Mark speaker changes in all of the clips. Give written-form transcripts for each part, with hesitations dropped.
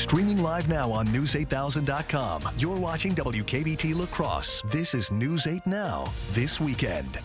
Speaker 1: Streaming live now on News8000.com. You're watching WKBT La Crosse. This is News 8 Now, this weekend.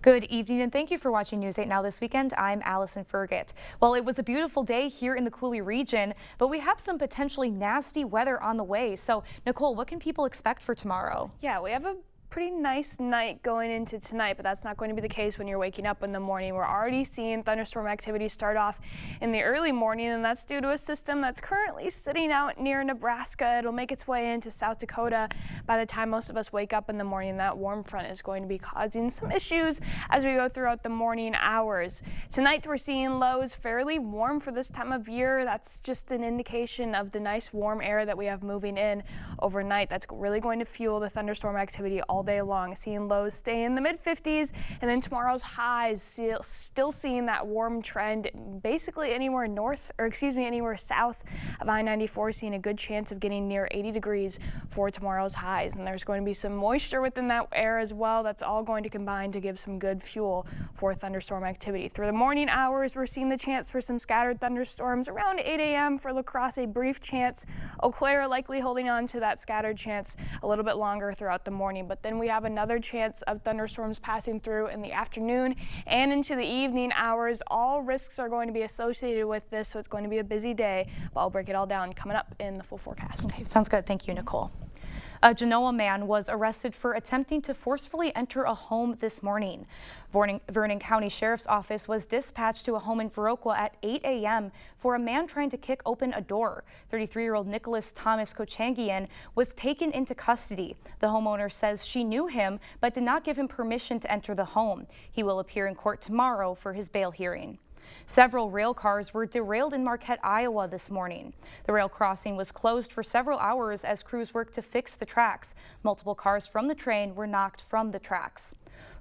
Speaker 2: Good evening and thank you for watching News 8 Now this weekend. I'm Allison Fergit. Well, it was a beautiful day here in the Coulee region, but we have some potentially nasty weather on the way. So, Nicole, what can people expect for tomorrow?
Speaker 3: Yeah, we have a pretty nice night going into tonight, but that's not going to be the case when you're waking up in the morning. We're already seeing thunderstorm activity start off in the early morning, and that's due to a system that's currently sitting out near Nebraska. It'll make its way into South Dakota by the time most of us wake up in the morning. That warm front is going to be causing some issues as we go throughout the morning hours. Tonight we're seeing lows fairly warm for this time of year. That's just an indication of the nice warm air that we have moving in overnight. That's really going to fuel the thunderstorm activity all day long. Seeing lows stay in the mid-50s, and then tomorrow's highs still seeing that warm trend basically anywhere anywhere south of I-94, seeing a good chance of getting near 80 degrees for tomorrow's highs. And there's going to be some moisture within that air as well. That's all going to combine to give some good fuel for thunderstorm activity. Through the morning hours, we're seeing the chance for some scattered thunderstorms around 8 a.m. for La Crosse, a brief chance. Eau Claire likely holding on to that scattered chance a little bit longer throughout the morning, but then we have another chance of thunderstorms passing through in the afternoon and into the evening hours. All risks are going to be associated with this, so it's going to be a busy day, but I'll break it all down coming up in the full forecast.
Speaker 2: Okay, sounds good. Thank you, Nicole. A Genoa man was arrested for attempting to forcefully enter a home this morning. Vernon County Sheriff's Office was dispatched to a home in Viroqua at 8 a.m. for a man trying to kick open a door. 33-year-old Nicholas Thomas Kochangian was taken into custody. The homeowner says she knew him but did not give him permission to enter the home. He will appear in court tomorrow for his bail hearing. Several rail cars were derailed in Marquette, Iowa this morning. The rail crossing was closed for several hours as crews worked to fix the tracks. Multiple cars from the train were knocked from the tracks.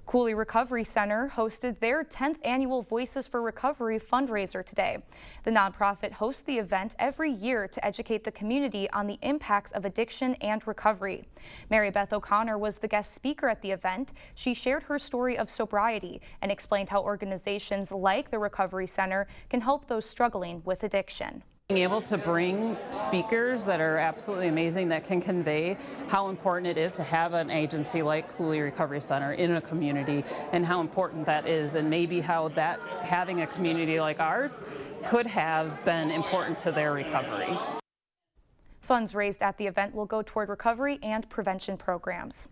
Speaker 2: Coulee Recovery Center hosted their 10th annual Voices for Recovery fundraiser today. The nonprofit hosts the event every year to educate the community on the impacts of addiction and recovery. Mary Beth O'Connor was the guest speaker at the event. She shared her story of sobriety and explained how organizations like the Recovery Center can help those struggling with addiction.
Speaker 4: Being able to bring speakers that are absolutely amazing that can convey how important it is to have an agency like Coulee Recovery Center in a community and how important that is, and maybe how that having a community like ours could have been important to their recovery.
Speaker 2: Funds raised at the event will go toward recovery and prevention programs.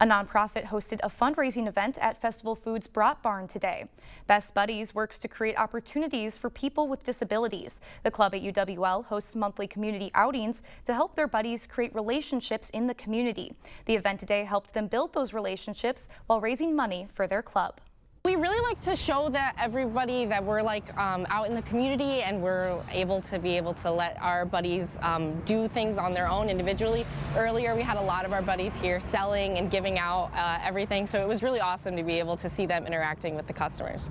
Speaker 2: A nonprofit hosted a fundraising event at Festival Foods Brat Barn today. Best Buddies works to create opportunities for people with disabilities. The club at UWL hosts monthly community outings to help their buddies create relationships in the community. The event today helped them build those relationships while raising money for their club.
Speaker 5: We really like to show that everybody that we're out in the community, and we're able to let our buddies do things on their own individually. Earlier we had a lot of our buddies here selling and giving out everything, so it was really awesome to be able to see them interacting with the customers.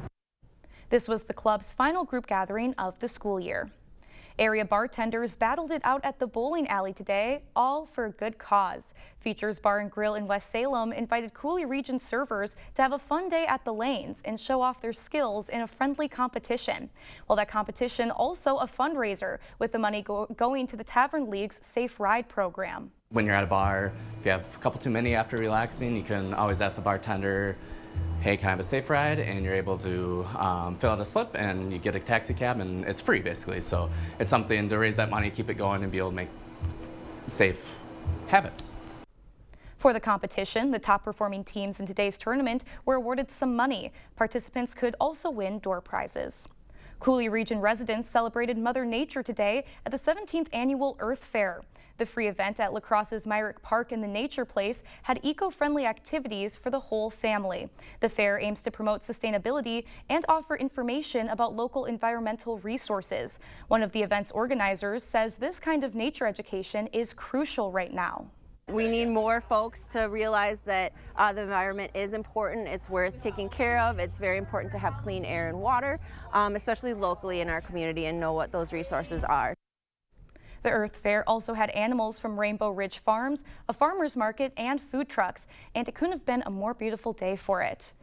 Speaker 2: This was the club's final group gathering of the school year. Area bartenders battled it out at the bowling alley today, all for a good cause. Features Bar and Grill in West Salem invited Coulee region servers to have a fun day at the lanes and show off their skills in a friendly competition. Well, that competition also a fundraiser, with the money going to the Tavern League's Safe Ride program.
Speaker 6: When you're at a bar, if you have a couple too many after relaxing, you can always ask the bartender, hey, can I have a safe ride? And you're able to fill out a slip and you get a taxi cab, and it's free basically. So it's something to raise that money, keep it going, and be able to make safe habits.
Speaker 2: For the competition, the top performing teams in today's tournament were awarded some money. Participants could also win door prizes. Coulee region residents celebrated Mother Nature today at the 17th annual Earth Fair. The free event at La Crosse's Myrick Park in the Nature Place had eco-friendly activities for the whole family. The fair aims to promote sustainability and offer information about local environmental resources. One of the event's organizers says this kind of nature education is crucial right now.
Speaker 7: We need more folks to realize that the environment is important. It's worth taking care of. It's very important to have clean air and water, especially locally in our community, and know what those resources are.
Speaker 2: The Earth Fair also had animals from Rainbow Ridge Farms, a farmer's market, and food trucks, and it couldn't have been a more beautiful day for it.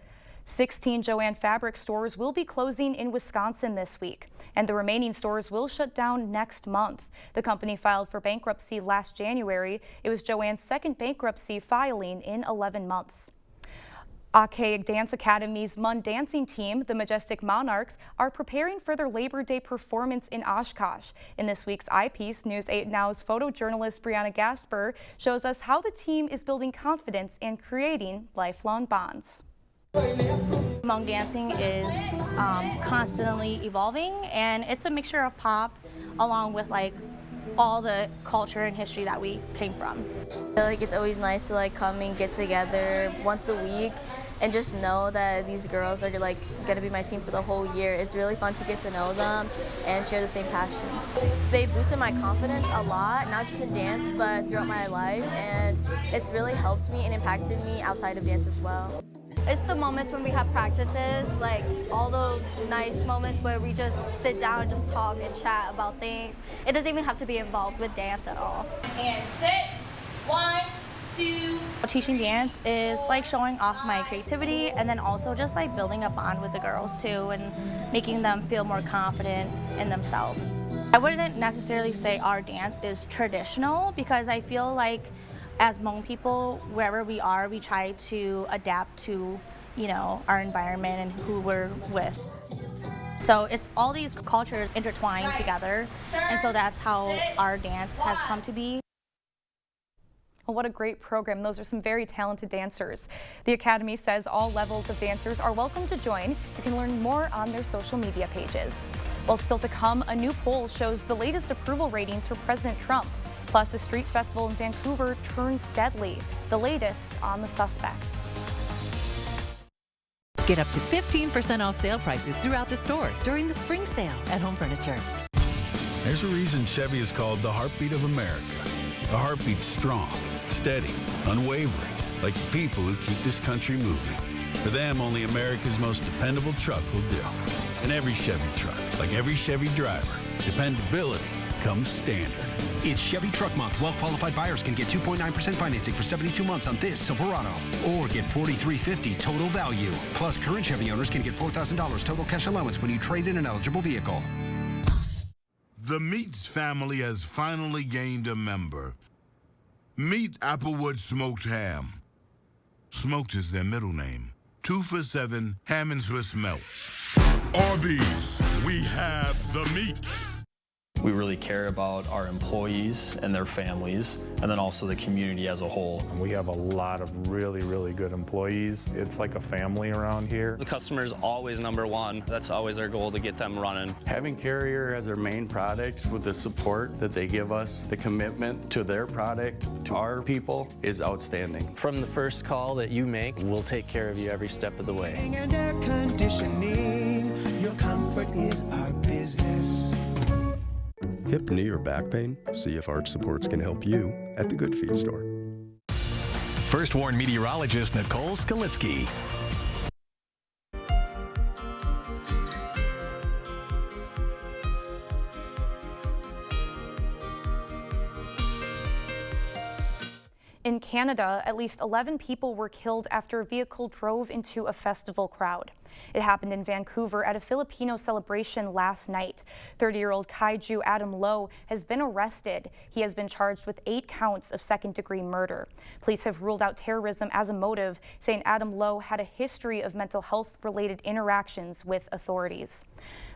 Speaker 2: 16 Jo-Ann Fabric stores will be closing in Wisconsin this week, and the remaining stores will shut down next month. The company filed for bankruptcy last January. It was Jo-Ann's second bankruptcy filing in 11 months. Archaic Dance Academy's Mun dancing team, the Majestic Monarchs, are preparing for their Labor Day performance in Oshkosh. In this week's Eyepiece, News 8 Now's photojournalist Brianna Gasper shows us how the team is building confidence and creating lifelong bonds.
Speaker 8: Hmong dancing is constantly evolving, and it's a mixture of pop along with like all the culture and history that we came from.
Speaker 9: Like, it's always nice to like come and get together once a week and just know that these girls are like gonna be my team for the whole year. It's really fun to get to know them and share the same passion. They boosted my confidence a lot, not just in dance but throughout my life, and it's really helped me and impacted me outside of dance as well.
Speaker 10: It's the moments when we have practices, like all those nice moments where we just sit down and just talk and chat about things. It doesn't even have to be involved with dance at all.
Speaker 8: And sit, 1, 2. Teaching dance is like showing off my creativity and then also just like building a bond with the girls too and making them feel more confident in themselves. I wouldn't necessarily say our dance is traditional because I feel like as Hmong people, wherever we are, we try to adapt to, our environment and who we're with. So it's all these cultures intertwined together, and so that's how our dance has come to be.
Speaker 2: Well, what a great program. Those are some very talented dancers. The Academy says all levels of dancers are welcome to join. You can learn more on their social media pages. Well, still to come, a new poll shows the latest approval ratings for President Trump. Plus, a street festival in Vancouver turns deadly. The latest on the suspect.
Speaker 11: Get up to 15% off sale prices throughout the store during the spring sale at Home Furniture.
Speaker 12: There's a reason Chevy is called the heartbeat of America. The heartbeat's strong, steady, unwavering, like the people who keep this country moving. For them, only America's most dependable truck will do. And every Chevy truck, like every Chevy driver, dependability comes standard.
Speaker 13: It's Chevy Truck Month. Well-qualified buyers can get 2.9% financing for 72 months on this Silverado. Or get $4,350 total value. Plus, current Chevy owners can get $4,000 total cash allowance when you trade in an eligible vehicle.
Speaker 14: The Meats family has finally gained a member. Meet Applewood Smoked Ham. Smoked is their middle name. 2 for $7 ham and Swiss melts. Arby's, we have the meats.
Speaker 15: We really care about our employees and their families, and then also the community as a whole.
Speaker 16: We have a lot of really, really good employees. It's like a family around here.
Speaker 17: The customer is always number one. That's always our goal, to get them running.
Speaker 18: Having Carrier as our main product, with the support that they give us, the commitment to their product, to our people, is outstanding.
Speaker 19: From the first call that you make, we'll take care of you every step of the way.
Speaker 20: And air conditioning, your comfort is our business.
Speaker 21: Hip, knee, or back pain? See if Arch Supports can help you at the Good Feet store.
Speaker 1: First Warn meteorologist Nicole Skalitsky.
Speaker 2: In Canada, at least 11 people were killed after a vehicle drove into a festival crowd. It happened in Vancouver at a Filipino celebration last night. 30-year-old Kaiju Adam Lowe has been arrested. He has been charged with 8 counts of second-degree murder. Police have ruled out terrorism as a motive, saying Adam Lowe had a history of mental health-related interactions with authorities.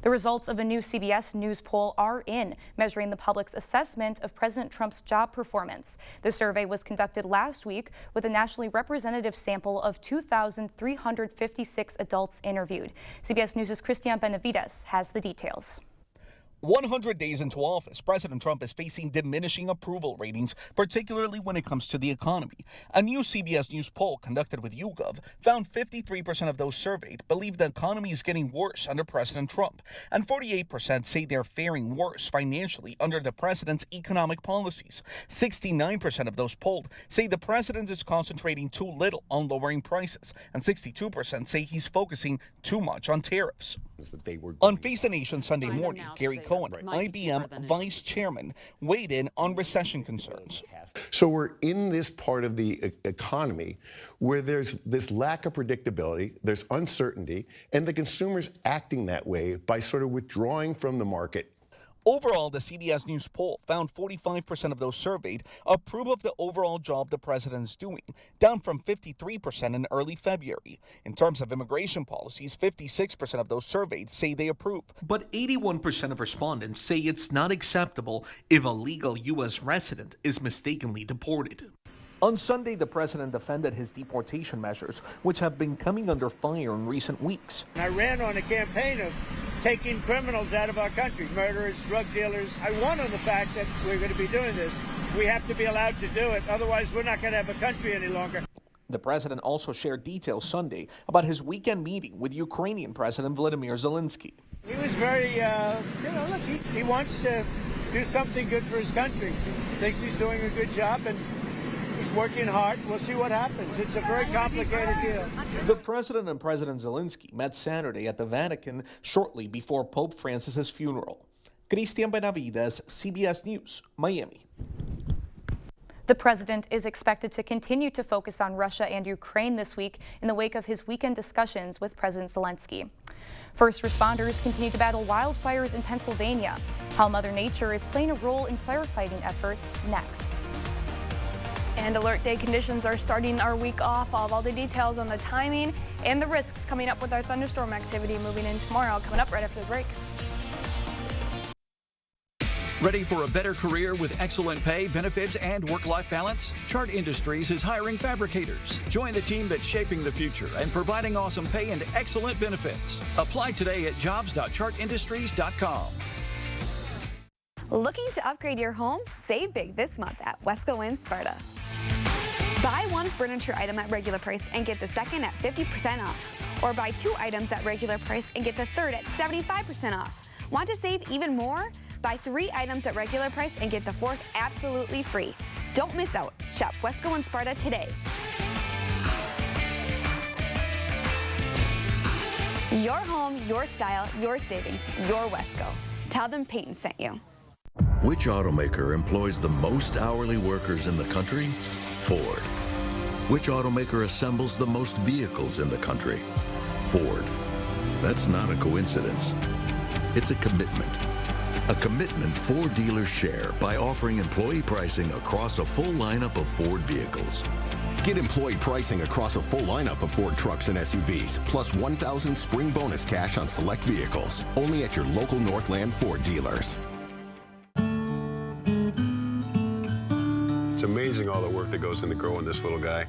Speaker 2: The results of a new CBS News poll are in, measuring the public's assessment of President Trump's job performance. The survey was conducted last week with a nationally representative sample of 2,356 adults interviewed. CBS News' Christian Benavides has the details.
Speaker 22: 100 days into office, President Trump is facing diminishing approval ratings, particularly when it comes to the economy. A new CBS News poll conducted with YouGov found 53% of those surveyed believe the economy is getting worse under President Trump, and 48% say they're faring worse financially under the president's economic policies. 69% of those polled say the president is concentrating too little on lowering prices, and 62% say he's focusing too much on tariffs. On Face the Nation Sunday morning, Gary Cohen, IBM vice chairman, weighed in on recession concerns.
Speaker 3: So we're in this part of the economy where there's this lack of predictability, there's uncertainty, and the consumer's acting that way by sort of withdrawing from the market.
Speaker 22: Overall, the CBS News poll found 45% of those surveyed approve of the overall job the president is doing, down from 53% in early February. In terms of immigration policies, 56% of those surveyed say they approve.
Speaker 4: But 81% of respondents say it's not acceptable if a legal U.S. resident is mistakenly deported.
Speaker 22: On Sunday, the president defended his deportation measures, which have been coming under fire in recent weeks.
Speaker 23: I ran on a campaign of taking criminals out of our country, murderers, drug dealers. I won on the fact that we're going to be doing this. We have to be allowed to do it. Otherwise, we're not going to have a country any longer.
Speaker 22: The president also shared details Sunday about his weekend meeting with Ukrainian President Volodymyr Zelensky.
Speaker 23: He was very, look, he wants to do something good for his country. Thinks he's doing a good job, and he's working hard. We'll see what happens. It's a very complicated deal.
Speaker 22: The president and President Zelensky met Saturday at the Vatican shortly before Pope Francis's funeral. Christian Benavides, CBS News, Miami.
Speaker 2: The president is expected to continue to focus on Russia and Ukraine this week in the wake of his weekend discussions with President Zelensky. First responders continue to battle wildfires in Pennsylvania. How Mother Nature is playing a role in firefighting efforts next.
Speaker 24: And alert day conditions are starting our week off. I'll have all the details on the timing and the risks coming up with our thunderstorm activity moving in tomorrow, coming up right after the break.
Speaker 25: Ready for a better career with excellent pay, benefits, and work-life balance? Chart Industries is hiring fabricators. Join the team that's shaping the future and providing awesome pay and excellent benefits. Apply today at jobs.chartindustries.com.
Speaker 26: Looking to upgrade your home? Save big this month at Wesco in Sparta. Buy one furniture item at regular price and get the second at 50% off. Or buy two items at regular price and get the third at 75% off. Want to save even more? Buy 3 items at regular price and get the 4th absolutely free. Don't miss out. Shop Wesco in Sparta today. Your home, your style, your savings, your Wesco. Tell them Peyton sent you.
Speaker 27: Which automaker employs the most hourly workers in the country? Ford. Which automaker assembles the most vehicles in the country? Ford. That's not a coincidence. It's a commitment. A commitment Ford dealers share by offering employee pricing across a full lineup of Ford vehicles.
Speaker 28: Get employee pricing across a full lineup of Ford trucks and SUVs, plus $1,000 spring bonus cash on select vehicles. Only at your local Northland Ford dealers.
Speaker 29: It's amazing all the work that goes into growing this little guy.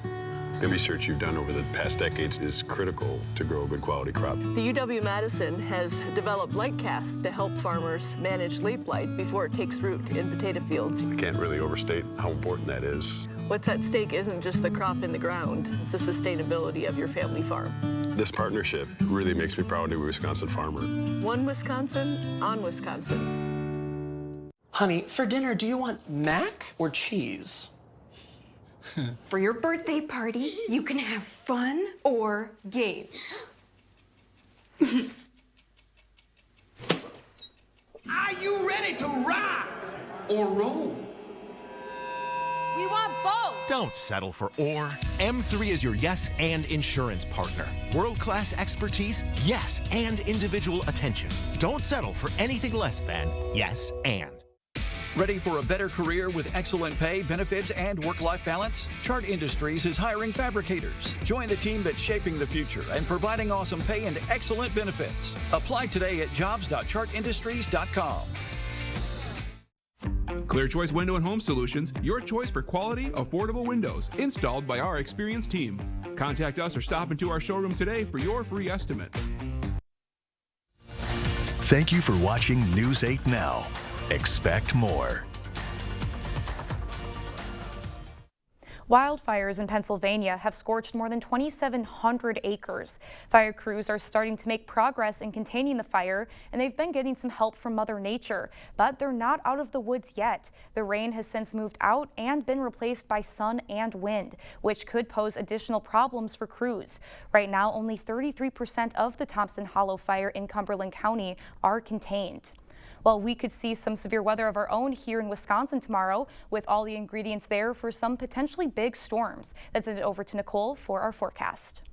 Speaker 29: The research you've done over the past decades is critical to grow a good quality crop.
Speaker 30: The UW-Madison has developed light casts to help farmers manage leaf blight before it takes root in potato fields.
Speaker 29: I can't really overstate how important that is.
Speaker 30: What's at stake isn't just the crop in the ground, it's the sustainability of your family farm.
Speaker 29: This partnership really makes me proud to be a Wisconsin farmer.
Speaker 30: One Wisconsin, on Wisconsin.
Speaker 31: Honey, for dinner, do you want mac or cheese?
Speaker 32: For your birthday party, you can have fun or games.
Speaker 20: Are you ready to rock or roll?
Speaker 33: We want both.
Speaker 34: Don't settle for or. M3 is your yes and insurance partner. World-class expertise, yes, and individual attention. Don't settle for anything less than yes and.
Speaker 25: Ready for a better career with excellent pay, benefits, and work-life balance? Chart Industries is hiring fabricators. Join the team that's shaping the future and providing awesome pay and excellent benefits. Apply today at jobs.chartindustries.com.
Speaker 35: Clear Choice Window and Home Solutions, your choice for quality, affordable windows, installed by our experienced team. Contact us or stop into our showroom today for your free estimate.
Speaker 1: Thank you for watching News 8 Now. Expect more.
Speaker 2: Wildfires in Pennsylvania have scorched more than 2,700 acres. Fire crews are starting to make progress in containing the fire, and they've been getting some help from Mother Nature. But they're not out of the woods yet. The rain has since moved out and been replaced by sun and wind, which could pose additional problems for crews. Right now, only 33% of the Thompson Hollow fire in Cumberland County are contained. Well, we could see some severe weather of our own here in Wisconsin tomorrow, with all the ingredients there for some potentially big storms. Let's send it over to Nicole for our forecast.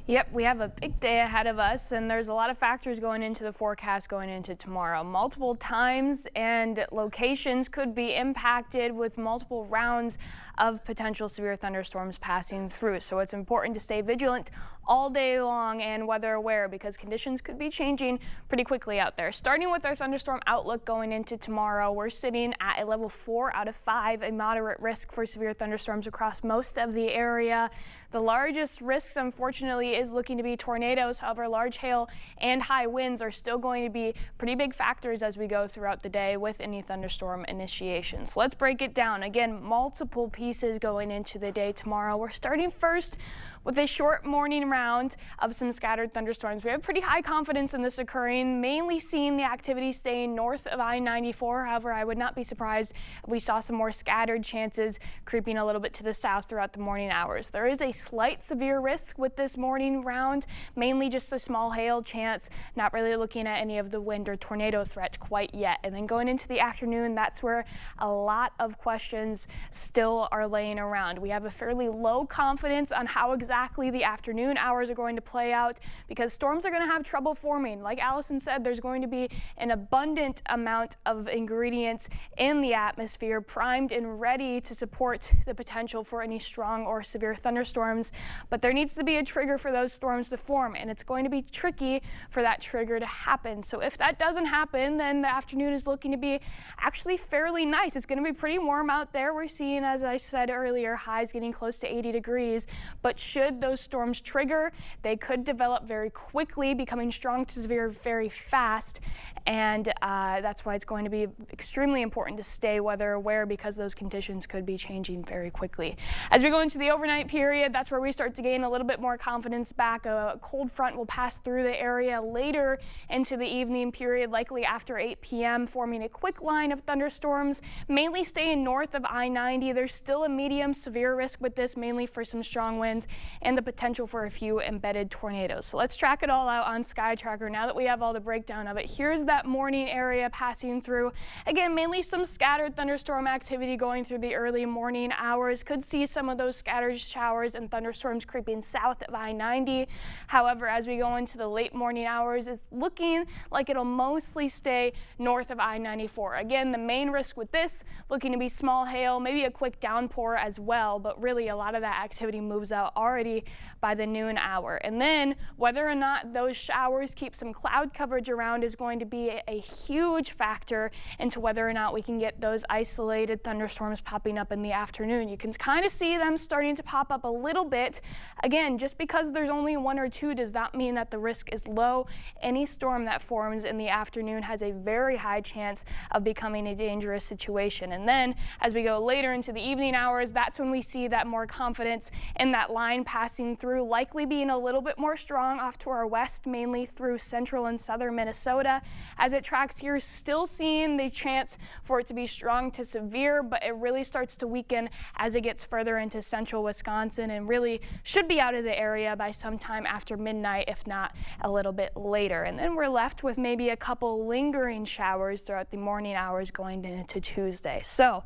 Speaker 24: Yep, we have a big day ahead of us, and there's a lot of factors going into the forecast going into tomorrow. Multiple times and locations could be impacted with multiple rounds of potential severe thunderstorms passing through. So it's important to stay vigilant all day long and weather aware, because conditions could be changing pretty quickly out there. Starting with our thunderstorm outlook going into tomorrow, we're sitting at a level 4 out of 5, a moderate risk for severe thunderstorms across most of the area. The largest risks, unfortunately, is looking to be tornadoes. However, large hail and high winds are still going to be pretty big factors as we go throughout the day with any thunderstorm initiations. Let's break it down. Again, multiple pieces going into the day tomorrow. We're starting first with a short morning round of some scattered thunderstorms. We have pretty high confidence in this occurring, mainly seeing the activity staying north of I-94. However, I would not be surprised if we saw some more scattered chances creeping a little bit to the south throughout the morning hours. There is a slight severe risk with this morning round, mainly just a small hail chance, not really looking at any of the wind or tornado threat quite yet. And then going into the afternoon, that's where a lot of questions still are laying around. We have a fairly low confidence on how exactly the afternoon hours are going to play out, because storms are going to have trouble forming. Like Allison said, there's going to be an abundant amount of ingredients in the atmosphere primed and ready to support the potential for any strong or severe thunderstorms. But there needs to be a trigger for those storms to form, and it's going to be tricky for that trigger to happen. So if that doesn't happen, then the afternoon is looking to be actually fairly nice. It's going to be pretty warm out there. We're seeing, as I said earlier, highs getting close to 80 degrees. But should those storms trigger, they could develop very quickly, becoming strong to severe very fast. And that's why it's going to be extremely important to stay weather aware, because those conditions could be changing very quickly. As we go into the overnight period, that's where we start to gain a little bit more confidence back. A cold front will pass through the area later into the evening period, likely after 8 p.m., forming a quick line of thunderstorms, mainly staying north of I-90. There's still a medium severe risk with this, mainly for some strong winds and the potential for a few embedded tornadoes. So let's track it all out on Sky Tracker. Now that we have all the breakdown of it, here's that morning area passing through. Again, mainly some scattered thunderstorm activity going through the early morning hours. Could see some of those scattered showers and thunderstorms creeping south of I-90. However, as we go into the late morning hours, it's looking like it'll mostly stay north of I-94. Again, the main risk with this looking to be small hail, maybe a quick downpour as well, but really a lot of that activity moves out already by the noon hour. And then whether or not those showers keep some cloud coverage around is going to be a huge factor into whether or not we can get those isolated thunderstorms popping up in the afternoon. You can kind of see them starting to pop up a little bit. Again, just because there's only 1 or 2 does not mean that the risk is low. Any storm that forms in the afternoon has a very high chance of becoming a dangerous situation. And then as we go later into the evening hours, that's when we see that more confidence in that line passing through, likely being a little bit more strong off to our west, mainly through central and southern Minnesota. As it tracks here, still seeing the chance for it to be strong to severe, but it really starts to weaken as it gets further into central Wisconsin, and really should be out of the area by sometime after midnight, if not a little bit later. And then we're left with maybe a couple lingering showers throughout the morning hours going into Tuesday. So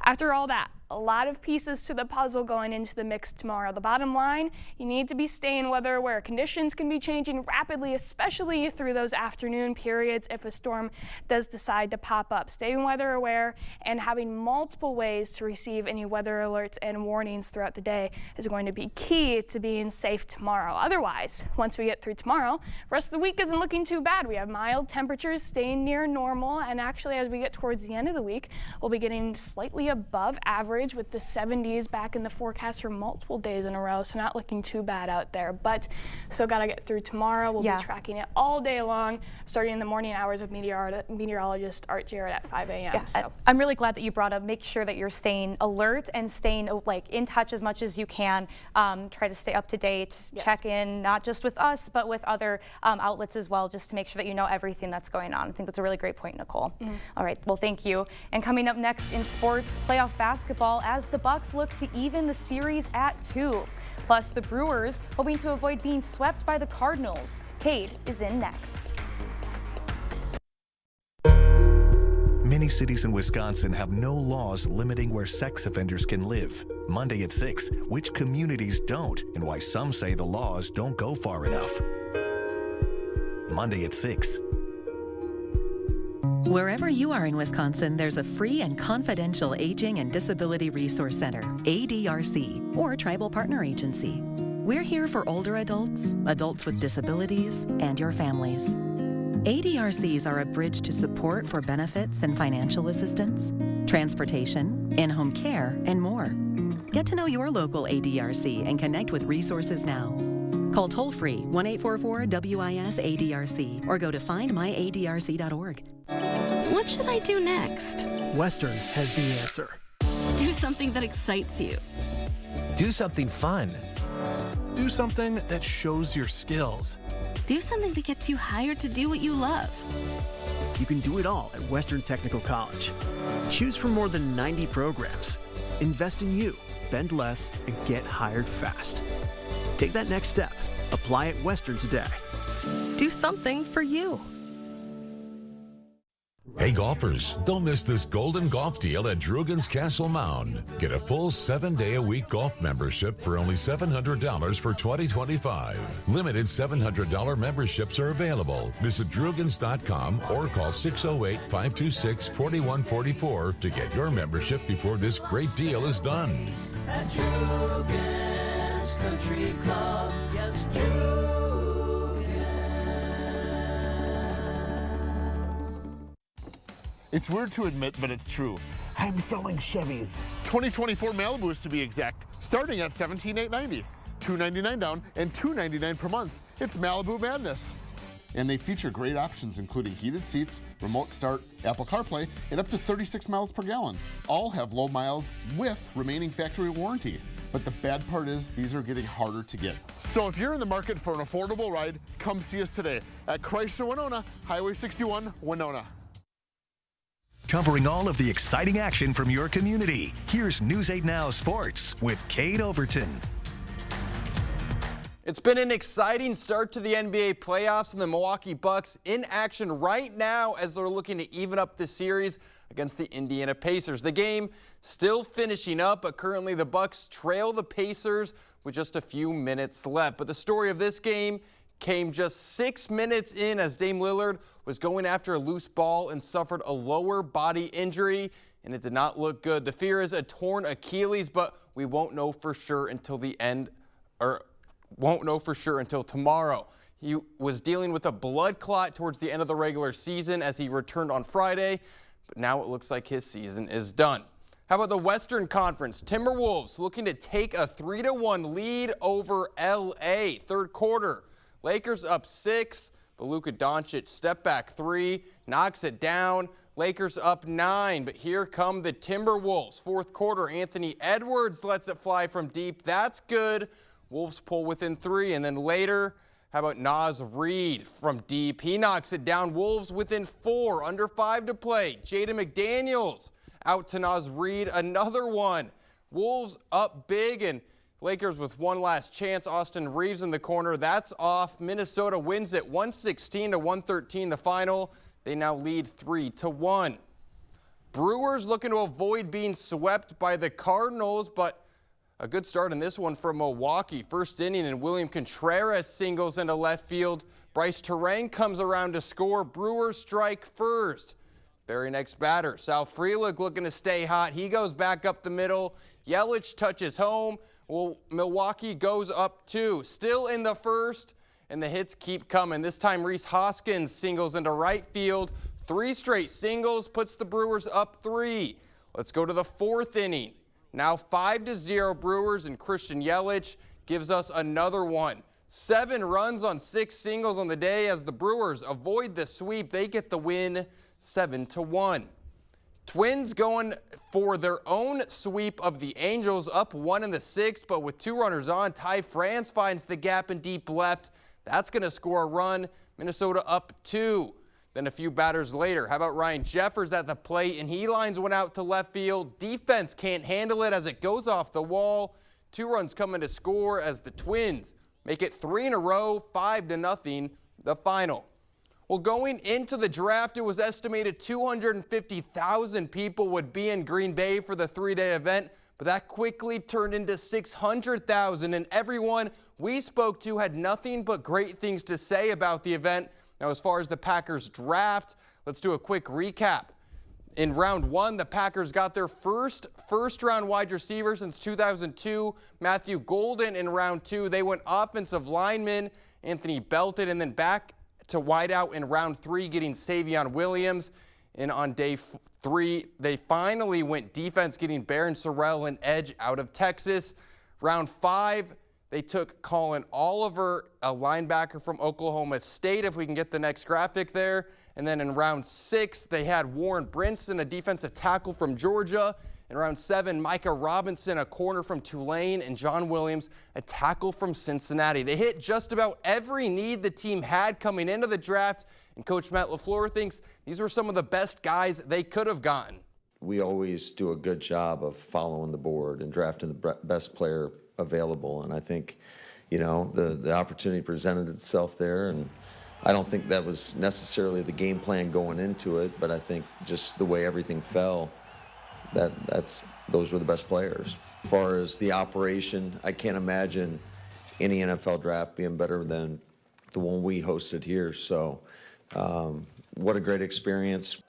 Speaker 24: after all that, a lot of pieces to the puzzle going into the mix tomorrow. The bottom line, you need to be staying weather aware. Conditions can be changing rapidly, especially through those afternoon periods if a storm does decide to pop up. Staying weather aware and having multiple ways to receive any weather alerts and warnings throughout the day is going to be key to being safe tomorrow. Otherwise, once we get through tomorrow, the rest of the week isn't looking too bad. We have mild temperatures staying near normal, and actually as we get towards the end of the week, we'll be getting slightly above average with the 70s back in the forecast for multiple days in a row, so not looking too bad out there. But still got to get through tomorrow. We'll be tracking it all day long, starting in the morning hours with meteorologist Art Jarrett at 5 a.m.
Speaker 2: Yeah,
Speaker 24: so
Speaker 2: I'm really glad that you brought up, make sure that you're staying alert and staying like in touch as much as you can. Try to stay up to date, check in, not just with us, but with other outlets as well, just to make sure that you know everything that's going on. I think that's a really great point, Nicole. All right, well, thank you. And coming up next in sports, playoff basketball, as the Bucks look to even the series at 2. Plus, the Brewers hoping to avoid being swept by the Cardinals. Cade is in next.
Speaker 1: Many cities in Wisconsin have no laws limiting where sex offenders can live. Monday at 6, which communities don't, and why some say the laws don't go far enough. Monday at 6.
Speaker 5: Wherever you are in Wisconsin, there's a free and confidential Aging and Disability Resource Center, ADRC, or Tribal Partner Agency. We're here for older adults, adults with disabilities, and your families. ADRCs are a bridge to support for benefits and financial assistance, transportation, in-home care, and more. Get to know your local ADRC and connect with resources now. Call toll-free 1-844-WIS-ADRC or go to findmyadrc.org.
Speaker 6: What should I do next?
Speaker 31: Western has the answer.
Speaker 6: Do something that excites you.
Speaker 7: Do something fun. Do something that shows your skills.
Speaker 6: Do something that gets you hired to do what you love.
Speaker 31: You can do it all at Western Technical College. Choose from more than 90 programs. Invest in you, spend less, and get hired fast. Take that next step. Apply at Western today.
Speaker 6: Do something for you.
Speaker 8: Hey golfers, don't miss this golden golf deal at Drugan's Castle Mound. Get a full 7-day-a-week golf membership for only $700 for 2025. Limited $700 memberships are available. Visit Drugans.com or call 608-526-4144 to get your membership before this great deal is done.
Speaker 9: At Drugan's Country Club, yes, Drugan.
Speaker 10: It's weird to admit, but it's true. I'm selling Chevys. 2024 Malibus to be exact, starting at $17,890, $299 down, and $299 per month. It's Malibu madness. And they feature great options, including heated seats, remote start, Apple CarPlay, and up to 36 miles per gallon. All have low miles with remaining factory warranty. But the bad part is these are getting harder to get. So if you're in the market for an affordable ride, come see us today at Chrysler Winona, Highway 61, Winona.
Speaker 1: Covering all of the exciting action from your community, here's News 8 Now Sports with Kate Overton.
Speaker 11: It's been an exciting start to the NBA playoffs, and the Milwaukee Bucks in action right now as they're looking to even up the series against the Indiana Pacers. The game still finishing up, but currently the Bucks trail the Pacers with just a few minutes left. But the story of this game came just 6 minutes in as Dame Lillard was going after a loose ball and suffered a lower body injury, and it did not look good. The fear is a torn Achilles, but we won't know for sure until tomorrow. He was dealing with a blood clot towards the end of the regular season as he returned on Friday, but now it looks like his season is done. How about the Western Conference? Timberwolves looking to take a 3-1 lead over LA. Third quarter, Lakers up 6, but Luka Doncic step back 3, knocks it down. Lakers up 9, but here come the Timberwolves. Fourth quarter, Anthony Edwards lets it fly from deep. That's good. Wolves pull within 3, and then later, how about Naz Reid from deep? He knocks it down. Wolves within 4, under 5 to play. Jaden McDaniels out to Naz Reid, another one. Wolves up big, and Lakers with one last chance. Austin Reeves in the corner. That's off. Minnesota wins it 116-113 the final. They now lead 3-1. Brewers looking to avoid being swept by the Cardinals, but a good start in this one from Milwaukee. First inning, and William Contreras singles into left field. Bryce Terang comes around to score. Brewers strike first. Very next batter, Sal Frelick looking to stay hot. He goes back up the middle. Yelich touches home. Well, Milwaukee goes up 2. Still in the first, and the hits keep coming. This time, Rhys Hoskins singles into right field. 3 straight singles puts the Brewers up 3. Let's go to the fourth inning. Now 5-0 Brewers, and Christian Yelich gives us another one. 7 runs on 6 singles on the day as the Brewers avoid the sweep. They get the win 7-1. Twins going for their own sweep of the Angels, up 1 in the 6th, but with 2 runners on, Ty France finds the gap in deep left. That's going to score a run. Minnesota up 2. Then a few batters later, how about Ryan Jeffers at the plate, and he lines one out to left field. Defense can't handle it as it goes off the wall. 2 runs coming to score as the Twins make it 3 in a row, 5-0, the final. Well, going into the draft, it was estimated 250,000 people would be in Green Bay for the three-day event, but that quickly turned into 600,000, and everyone we spoke to had nothing but great things to say about the event. Now, as far as the Packers draft, let's do a quick recap. In round one, the Packers got their first-round wide receiver since 2002, Matthew Golden. In round two, they went offensive lineman Anthony Belton, and then back to wideout in round three, getting Savion Williams. And on day three, they finally went defense, getting Baron Sorrell, an edge out of Texas. Round five, they took Colin Oliver, a linebacker from Oklahoma State, if we can get the next graphic there. And then in round six, they had Warren Brinson, a defensive tackle from Georgia. In round seven, Micah Robinson, a corner from Tulane, and John Williams, a tackle from Cincinnati. They hit just about every need the team had coming into the draft, and Coach Matt LaFleur thinks these were some of the best guys they could have gotten.
Speaker 3: We always do a good job of following the board and drafting the best player available, and I think, you know, the opportunity presented itself there, and I don't think that was necessarily the game plan going into it, but I think just the way everything fell, those were the best players. As far as the operation, I can't imagine any NFL draft being better than the one we hosted here. So what a great experience.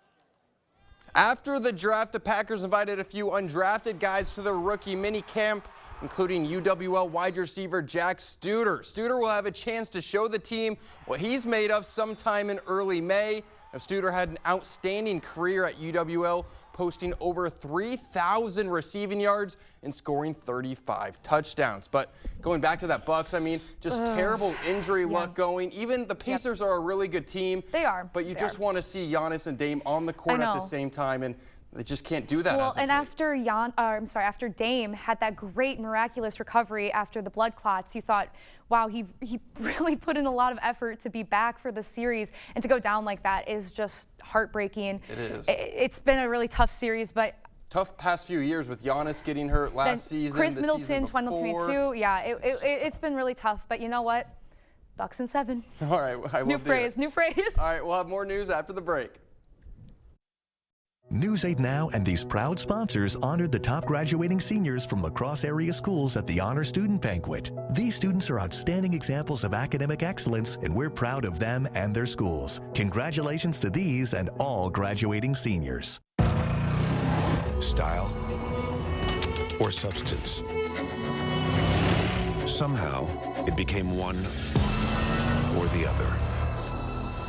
Speaker 11: After the draft, the Packers invited a few undrafted guys to their rookie mini camp, including UWL wide receiver Jack Studer. Studer will have a chance to show the team what he's made of sometime in early May. Now, Studer had an outstanding career at UWL, posting over 3,000 receiving yards and scoring 35 touchdowns. But going back to that Bucs, I mean, just terrible injury luck going. Even the Pacers are a really good team.
Speaker 2: They are.
Speaker 11: But you just want to see Giannis and Dame on the court at the same time, and they just can't do that.
Speaker 2: Well, and after after Dame had that great miraculous recovery after the blood clots, you thought, wow, he really put in a lot of effort to be back for the series, and to go down like that is just heartbreaking.
Speaker 11: It is.
Speaker 2: It's been a really tough series, but
Speaker 11: tough past few years with Giannis getting hurt last season.
Speaker 2: Chris Middleton, 2022. Yeah, it's been really tough, but you know what? Bucs in 7.
Speaker 11: All right, I will
Speaker 2: new phrase. All
Speaker 11: right, we'll have more news after the break.
Speaker 1: News 8 Now and these proud sponsors honored the top graduating seniors from La Crosse area schools at the Honor Student Banquet. These students are outstanding examples of academic excellence, and we're proud of them and their schools. Congratulations to these and all graduating seniors.
Speaker 4: Style or substance? Somehow, it became one or the other.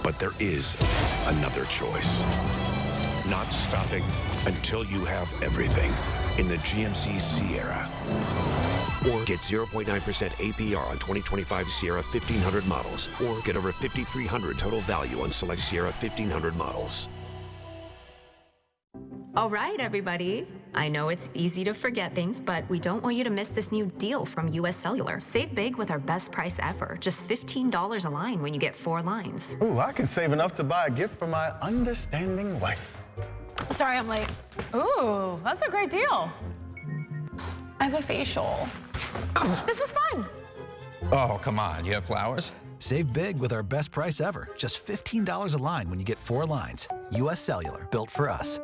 Speaker 4: But there is another choice. Not stopping until you have everything in the GMC Sierra. Or get 0.9% APR on 2025 Sierra 1500 models. Or get over $5,300 total value on select Sierra 1500 models.
Speaker 12: All right, everybody. I know it's easy to forget things, but we don't want you to miss this new deal from US Cellular. Save big with our best price ever. Just $15 a line when you get 4 lines.
Speaker 13: Ooh, I can save enough to buy a gift for my understanding wife.
Speaker 14: Sorry, I'm late. Ooh, that's a great deal. I have a facial. This was fun.
Speaker 15: Oh, come on. You have flowers? Save big with our best price ever. Just $15 a line when you get 4 lines. US Cellular, built for us.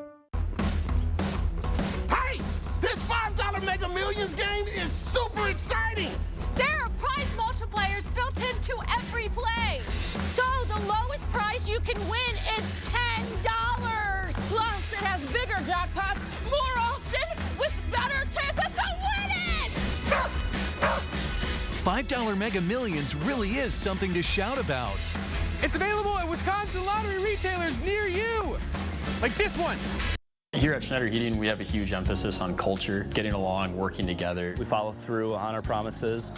Speaker 16: Hey! This $5 Mega Millions game is super exciting!
Speaker 17: There are prize multipliers built into every play. So the lowest prize you can win is $10. Plus, it has bigger jackpots more often with better chances to win it!
Speaker 18: $5 Mega Millions really is something to shout about.
Speaker 19: It's available at Wisconsin lottery retailers near you, like this one.
Speaker 21: Here at Schneider Heating, we have a huge emphasis on culture, getting along, working together. We follow through on our promises,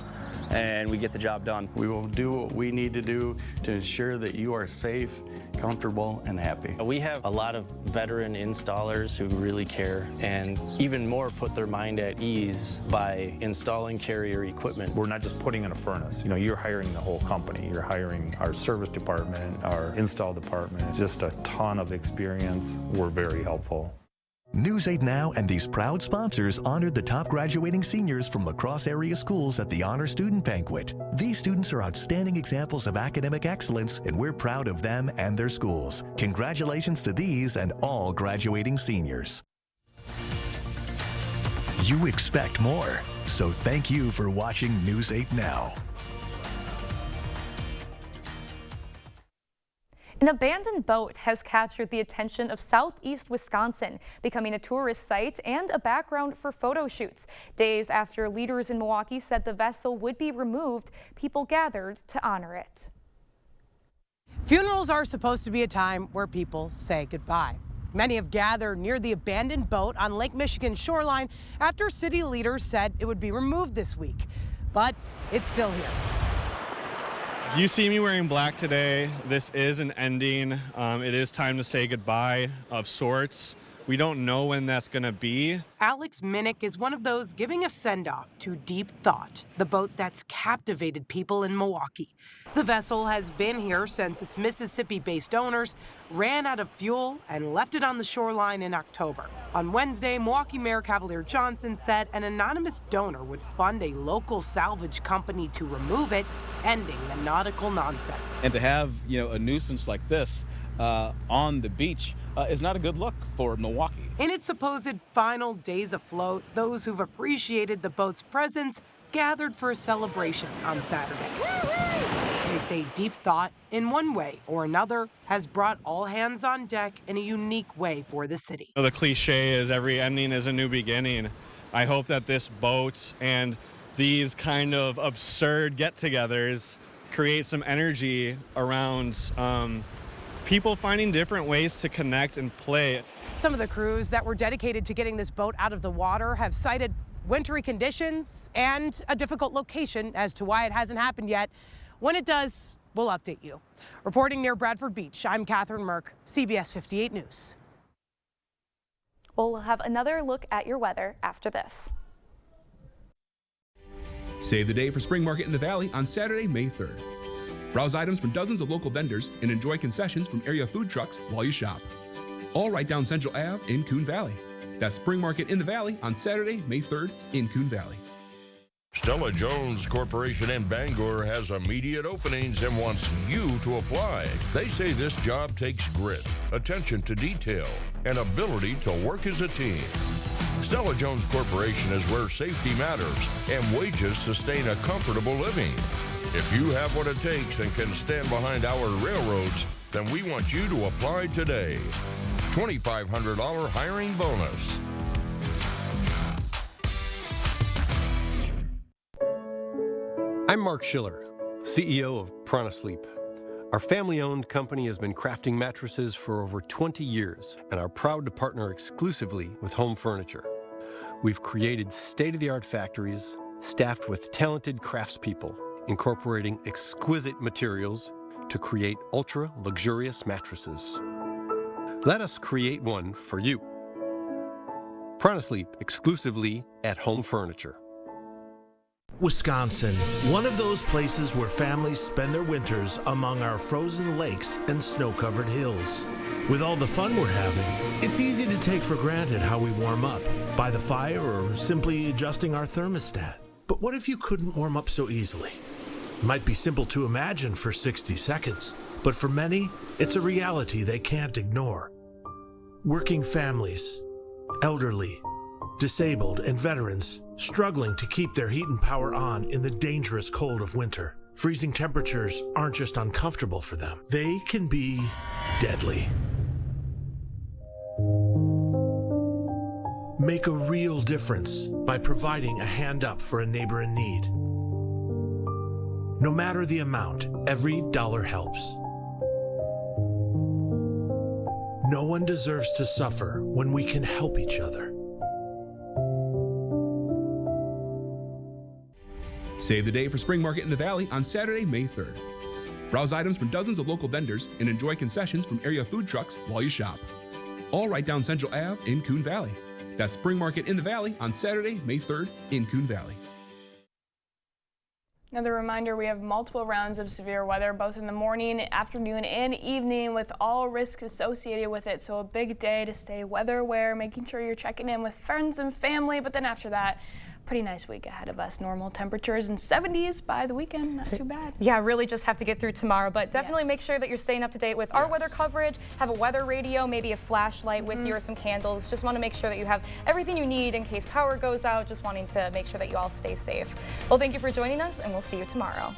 Speaker 21: and we get the job done.
Speaker 22: We will do what we need to do to ensure that you are safe, comfortable, and happy.
Speaker 21: We have a lot of veteran installers who really care, and even more put their mind at ease by installing Carrier equipment.
Speaker 23: We're not just putting in a furnace. You know, you're hiring the whole company. You're hiring our service department, our install department. Just a ton of experience. We're very helpful.
Speaker 1: News 8 Now and these proud sponsors honored the top graduating seniors from La Crosse area schools at the Honor Student Banquet. These students are outstanding examples of academic excellence, and we're proud of them and their schools. Congratulations to these and all graduating seniors. You expect more, so thank you for watching News 8 Now.
Speaker 2: An abandoned boat has captured the attention of southeast Wisconsin, becoming a tourist site and a background for photo shoots. Days after leaders in Milwaukee said the vessel would be removed, people gathered to honor it.
Speaker 5: Funerals are supposed to be a time where people say goodbye. Many have gathered near the abandoned boat on Lake Michigan's shoreline after city leaders said it would be removed this week. But it's still here.
Speaker 7: You see me wearing black today. This is an ending. It is time to say goodbye of sorts. We don't know when that's going to be.
Speaker 5: Alex Minnick is one of those giving a send-off to Deep Thought, the boat that's captivated people in Milwaukee. The vessel has been here since its Mississippi-based owners ran out of fuel and left it on the shoreline in October. On Wednesday, Milwaukee Mayor Cavalier Johnson said an anonymous donor would fund a local salvage company to remove it, ending the nautical nonsense.
Speaker 20: And to have, a nuisance like this on the beach is not a good look for Milwaukee.
Speaker 5: In its supposed final days afloat, those who've appreciated the boat's presence gathered for a celebration on Saturday. They say Deep Thought, in one way or another, has brought all hands on deck in a unique way for the city.
Speaker 7: The cliche is every ending is a new beginning. I hope that this boat and these kind of absurd get-togethers create some energy around people finding different ways to connect and play.
Speaker 5: Some of the crews that were dedicated to getting this boat out of the water have cited wintry conditions and a difficult location as to why it hasn't happened yet. When it does, we'll update you. Reporting near Bradford Beach, I'm Catherine Merck, CBS 58 News.
Speaker 2: We'll have another look at your weather after this.
Speaker 24: Save the day for Spring Market in the Valley on Saturday, May 3rd. Browse items from dozens of local vendors and enjoy concessions from area food trucks while you shop. All right down Central Ave in Coon Valley. That's Spring Market in the Valley on Saturday, May 3rd in Coon Valley.
Speaker 25: Stella Jones Corporation in Bangor has immediate openings and wants you to apply. They say this job takes grit, attention to detail, and ability to work as a team. Stella Jones Corporation is where safety matters and wages sustain a comfortable living. If you have what it takes and can stand behind our railroads, then we want you to apply today. $2,500 hiring bonus.
Speaker 26: I'm Mark Schiller, CEO of Prana Sleep. Our family-owned company has been crafting mattresses for over 20 years and are proud to partner exclusively with Home Furniture. We've created state-of-the-art factories staffed with talented craftspeople, incorporating exquisite materials to create ultra-luxurious mattresses. Let us create one for you. Prana Sleep exclusively at Home Furniture.
Speaker 27: Wisconsin, one of those places where families spend their winters among our frozen lakes and snow-covered hills. With all the fun we're having, it's easy to take for granted how we warm up, by the fire or simply adjusting our thermostat. But what if you couldn't warm up so easily? It might be simple to imagine for 60 seconds, but for many, it's a reality they can't ignore. Working families, elderly, disabled, and veterans struggling to keep their heat and power on in the dangerous cold of winter. Freezing temperatures aren't just uncomfortable for them, they can be deadly. Make a real difference by providing a hand up for a neighbor in need. No matter the amount, every dollar helps. No one deserves to suffer when we can help each other.
Speaker 24: Save the day for Spring Market in the Valley on Saturday, May 3rd. Browse items from dozens of local vendors and enjoy concessions from area food trucks while you shop. All right down Central Ave in Coon Valley. That's Spring Market in the Valley on Saturday, May 3rd in Coon Valley.
Speaker 14: Another reminder, we have multiple rounds of severe weather, both in the morning, afternoon, and evening, with all risks associated with it. So a big day to stay weather aware, making sure you're checking in with friends and family. But then after that, pretty nice week ahead of us. Normal temperatures and 70s by the weekend. Not too bad.
Speaker 2: Yeah, really just have to get through tomorrow, but definitely make sure that you're staying up to date with our weather coverage. Have a weather radio, maybe a flashlight with you or some candles. Just want to make sure that you have everything you need in case power goes out. Just wanting to make sure that you all stay safe. Well, thank you for joining us, and we'll see you tomorrow.